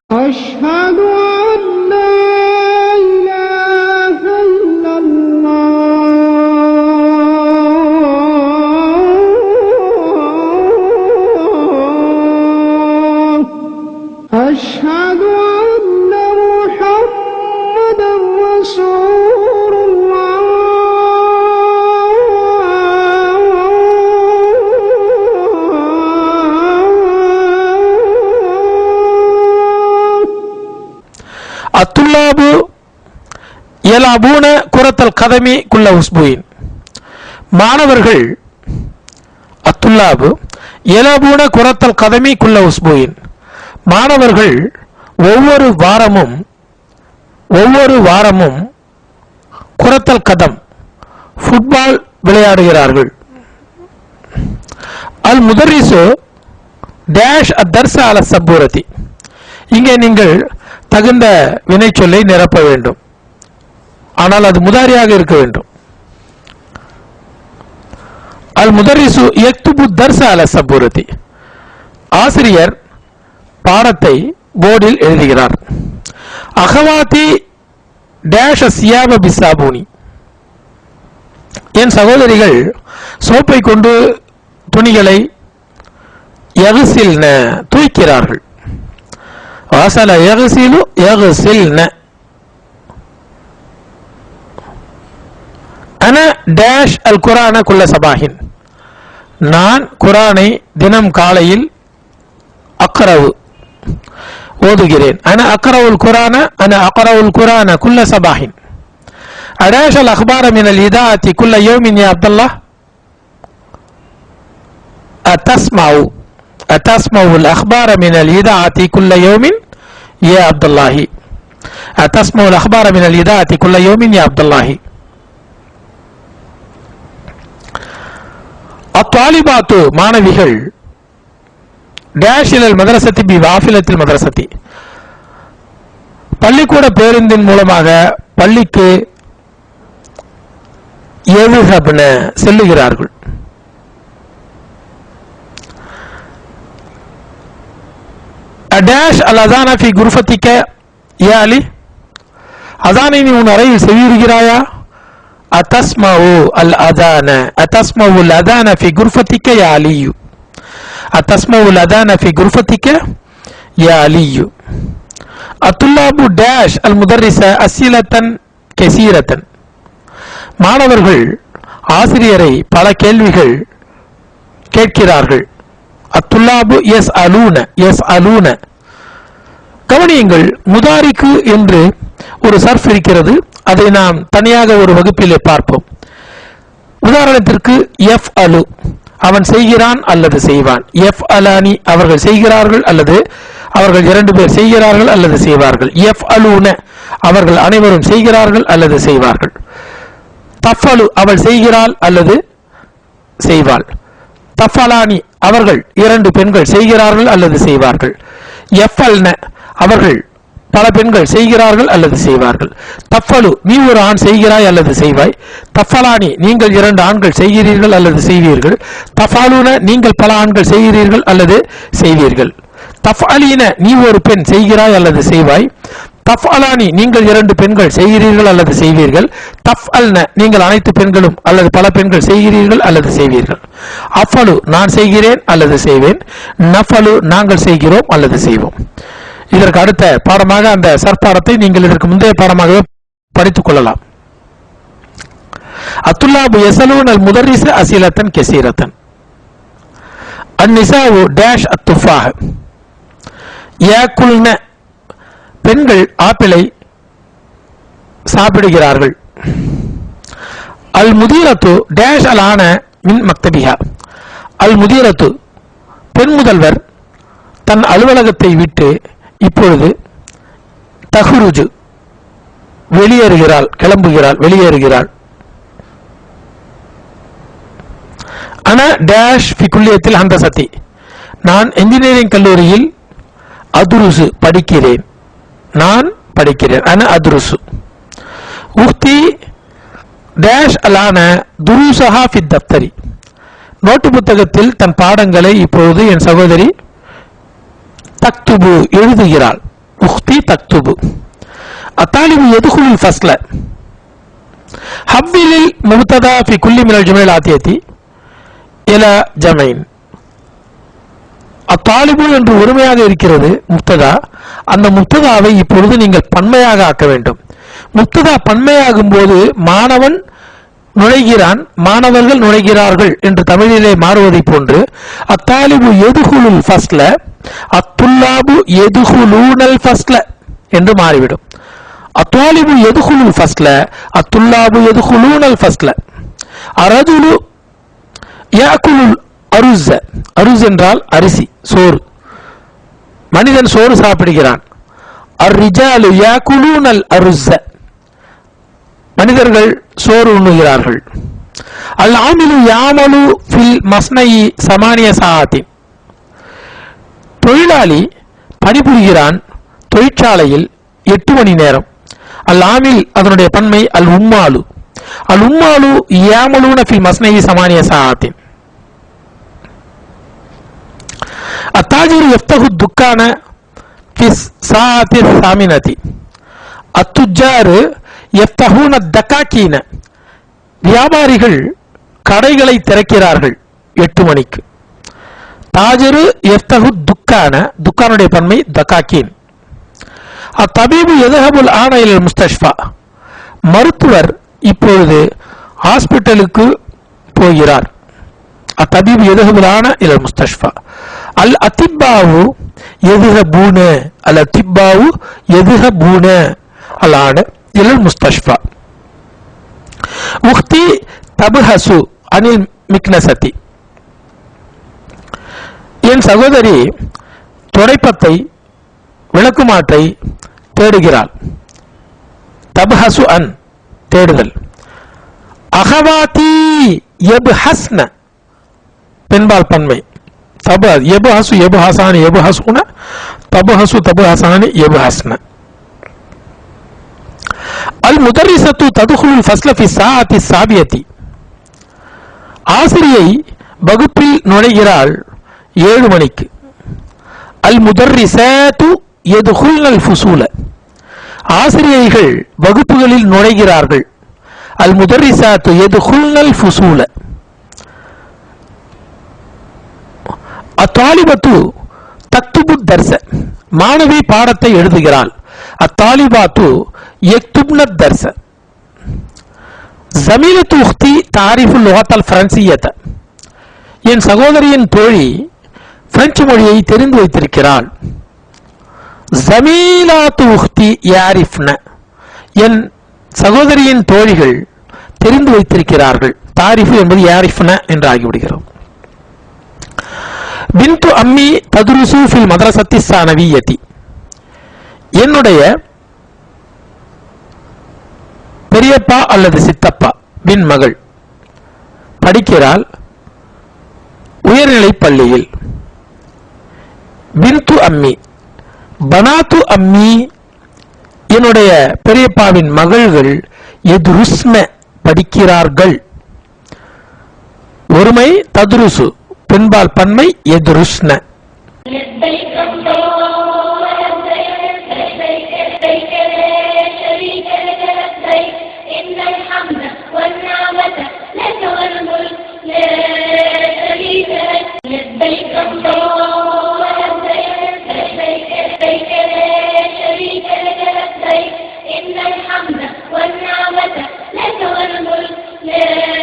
أشهد أن لا إله إلا الله أشهد أن محمدا رسول الله الطلاب يلعبون كرة القدم كل أسبوع. மாணவர்கள் அத்துல்லாபு يلعبون كرة القدم كل أسبوع. மாணவர்கள் ஒவ்வொரு வாரமும் குரத்தல் கதம் ஃபுட்பால் விளையாடுகிறார்கள். அல் முதர்ரிசு டேஷ் அத்தர்ச அல சப்பூரதி. இங்கே நீங்கள் தகுந்த வினை சொல்லை நிரப்ப வேண்டும், ஆனால் அது முதாரியாக இருக்க வேண்டும். அல் முதர்ரிசு யக்துபு தர்ச அல சப்பூரதி. ஆசிரியர் பாடத்தை போர்டில் எழுதுகிறார். அகவாதி டேஷ் சியாப பிசாபூனி. என் சகோதரிகள் சோப்பை கொண்டு துணிகளை யகுசில்ன தூய்க்கிறார்கள். வாசல யகுசிலு யகுசில்ன. அன டேஷ் அல் குரான குல்ல சபாஹின். நான் குரானை தினம் காலையில் அக்ரவு ஓதுகிறேன். அன அக்ரவுல் குரான அன அக்ரவுல் குரான குல்ல சபாஹின். அடேஷ் அல் அக்பார மினல் இதாஅத்தி குல்ல யௌமின் யா அப்துல்லாஹ். أتسمع الأخبار من الإذاعة كل يوم يا عبد الله. أتسمع الأخبار من الإذاعة كل يوم يا عبد الله. الطالبات மாணவிகள் டேஷ் இலல் மதரசத்தி பி வாஃபிலத்தில் மதரசத்தி. பள்ளிக்கூட பேருந்தின் மூலமாக பள்ளிக்கு எதுஹப்ன செல்லுகிறார்கள். டேஷ் அல் அதான ஃபி குர்ஃபத்திக்க யா அலி. அதானை நீ உன் அறையில் செவியுறுகிறாயா? அத்தஸ்மவு அல் அதான அத்தஸ்மவு அல் அதான ஃபி குர்ஃபத்திக்க யா அலியு. அத்தஸ்மவு அல் அதான ஃபி குர்ஃபத்திக்க யா அலியு. அத்துல்லாபு டேஷ் அல் முதர்ரிச அஸ்ஸிலத்தன் கஸீரத்தன். மாணவர்கள் ஆசிரியரை பல கேள்விகள் கேட்கிறார்கள். அத்துல்லாபு எஸ் அலூன. கவனியுங்கள், முதாரிக்கு என்று ஒரு சர்ஃப் இருக்கிறது. அதை நாம் தனியாக ஒரு வகுப்பிலே பார்ப்போம். உதாரணத்திற்கு எஃப் அலு, அவன் செய்கிறான் அல்லது செய்வான். எஃப் அலானி, அவர்கள் செய்கிறார்கள் அல்லது அவர்கள் இரண்டு பேர் செய்கிறார்கள் அல்லது செய்வார்கள். எஃப் அலூன, அவர்கள் அனைவரும் செய்கிறார்கள் அல்லது செய்வார்கள். தஃபலு, அவள் செய்கிறாள் அல்லது செய்வாள். தஃபலானி, அவர்கள் இரண்டு பெண்கள் செய்கிறார்கள் அல்லது செய்வார்கள். எஃபல்ன, அவர்கள் பல பெண்கள் செய்கிறார்கள் அல்லது செய்வார்கள். தஃபலு, நீ ஒரு ஆண் செய்கிறாய் அல்லது செய்வாய். தஃபலானி, நீங்கள் இரண்டு ஆண்கள் செய்கிறீர்கள் அல்லது செய்வீர்கள். தஃபாலுன, நீங்கள் பல ஆண்கள் செய்கிறீர்கள் அல்லது செய்வீர்கள். தஃஅலீன, நீ ஒரு பெண் செய்கிறாய் அல்லது செய்வாய். தஃஅலானி, நீங்கள் இரண்டு பெண்கள் செய்கிறீர்கள் அல்லது செய்வீர்கள். தஃஅல்ன, நீங்கள் அனைத்து பெண்களும் அல்லது பல பெண்கள் செய்கிறீர்கள் அல்லது செய்வீர்கள். அஃபலு, நான் செய்கிறேன் அல்லது செய்வேன். நஃபலு, நாங்கள் செய்கிறோம் அல்லது செய்வோம். இதற்கு அடுத்த பாடமாக அந்த சற்பாடத்தை நீங்கள் இதற்கு முந்தைய பாடமாகவே படித்துக் கொள்ளலாம். அத்துல்லாபு யஸலூன் அல் முதர்ரிஸ அஸிலத்தன் கஸீரத்தன். அந்நிசாஉ டேஷ் அத்துஃபாஹ் யாக்குல்ன. பெண்கள் ஆப்பிளை சாப்பிடுகிறார்கள். அல் முதீரத்து டேஷ் அல் ஆன மின் மக்தபிஹா. அல் முதீரத்து, பெண் முதல்வர் தன் அலுவலகத்தை விட்டு இப்பொழுது தஹ்ருஜு வெளியேறுகிறாள், கிளம்புகிறாள், வெளியேறுகிறாள். அன டேஷ் ஃபி குல்லியத்தில் ஹந்தசத்தி. நான் என்ஜினியரிங் கல்லூரியில் அதுருசு படிக்கிறேன். நான் படிக்கிறேன். அன அதுருசு. உக்தி டேஷ் அலான துருசஹா ஃபி தப்தரி. நோட்டு புத்தகத்தில் தன் பாடங்களை இப்பொழுது என் சகோதரி தக்துபு எழுதுகிறாள். أختي تكتب. الطالب يدخل الفصل. حول المبتدا في كل من الجمل الآتية إلى جمعين. அத்தாலிபு என்று ஒருமையாக இருக்கிறது முப்ததா. அந்த முப்ததாவை இப்பொழுது நீங்கள் பன்மையாக ஆக்க வேண்டும். முப்ததா பன்மையாகும் போது மாணவன் நுழைகிறான், மாணவர்கள் நுழைகிறார்கள் என்று தமிழிலே மாறுவதை போன்று அத்தாலிபு எதுகுலுல் ஃபஸ்ல அத்துல்லாபு எதுகுலூனல் ஃபஸ்ல என்று மாறிவிடும். அத்தாலிபு எதுகுலுல் ஃபஸ்ல அத்துல்லாபு எதுகுலூனல் ஃபஸ்ல. அரஜுலு யாக்குலுல் அருஸ். அருஸ் என்றால் அரிசி, சோறு. மனிதன் சோறு சாப்பிடுகிறான். அர்ரிஜாலு யாக்குலூனல் அருஸ். மனிதர்கள் சோறு உண்ணுகிறார்கள். அல் ஆமிலு யாமலு ஃபில் மஸ்னஇ சமானிய சாஅத்தின். தொழிலாளி பணிபுரிகிறான் தொழிற்சாலையில் 8 மணி நேரம். அல் ஆமில் அதனுடைய பன்மை அல் உம்மாலு. அல் உம்மாலு யாமலூன ஃபில் மஸ்னஇ சமானிய சாஅத்தின். அத்தாஜிரு யஃப்தஹு துக்கான ஃபி சாஅத்தி சாமினதி. அத்துஜாரு யஃப்தஹூன தக்காக்கீன. வியாபாரிகள் கடைகளை திறக்கிறார்கள் 8 மணிக்கு. தாஜரு யஃப்தஹு துக்கான. துக்கானுடைய பன்மை தக்காக்கீன். அத்தபீபு யذهبுல் ஆன இலல் முஸ்தஷ்ஃபா. மருத்துவர் இப்பொழுது ஹாஸ்பிட்டலுக்கு போகிறார். அத்தபீபு யذهبுல் ஆன இலல் முஸ்தஷ்ஃபா. அல் அத்திப்பாவு யذهبூன. அல் அத்திப்பாவு யذهبூன அல் ஆன இலல் முஸ்தஷ்ஃபா. உக்தி தபஹசு அனில் மிக்னசதி. என் சகோதரி துடைப்பத்தை விளக்குமாற்றை தேடுகிறாள். தபஹசு அன் தேடுதல். அகவாதி யப்ஹஸ்ன பெண்பால் பன்மை. தப யப்ஹசு யப்ஹசானி யப்ஹசுன தபஹசு தபஹசானி யப்ஹஸ்ன. அல் முதர்ரிசத்து ததுகுலுல் ஃபஸ்ல ஃபி சாஅத்தி சாபியத்தி. ஆசிரியை வகுப்பில் நுழைகிறாள் 7 மணிக்கு. அல் முதர்ரிசத்து யதுகுல்னல் ஃபுசூல. ஆசிரியைகள் வகுப்புகளில் நுழைகிறார்கள். அல் முதர்ரிசத்து யதுகுல்னல் ஃபுசூல. அத்தாலிபத்து தக்துபு தர்ஸ. மாணவி பாடத்தை எழுதுகிறாள். அத்தாலிபாத்து யக்துப்ன தர்ஸ. ஜமீலத்து உக்தி தாரிஃபு லுகத்தல் ஃப்ரான்சியத. என் சகோதரியின் தோழி பிரெஞ்சு மொழியை தெரிந்து வைத்திருக்கிறாள். ஜமீலாத்து உக்தி யாரிஃப்ன. என் சகோதரியின் தோழிகள் தெரிந்து வைத்திருக்கிறார்கள். தாரிஃபு என்பது யாரிஃப்ன என்று ஆகிவிடுகிறோம். பின்து அம்மி ததுருசு ஃபில் மதரசத்தி சானவியதி. என்னுடைய பெரியப்பா அல்லது சித்தப்பா பின் மகள் படிக்கிறாள் உயர்நிலை பள்ளியில். பின்து அம்மி பனாத்து அம்மி. என்னுடைய பெரியப்பாவின் மகள்கள் எதுருஸ்ன படிக்கிறார்கள். ஒருமை ததுருசு பெண்பால் பன்மை எதுருஸ்ன. إن الحمد والنعمة لك والملك لا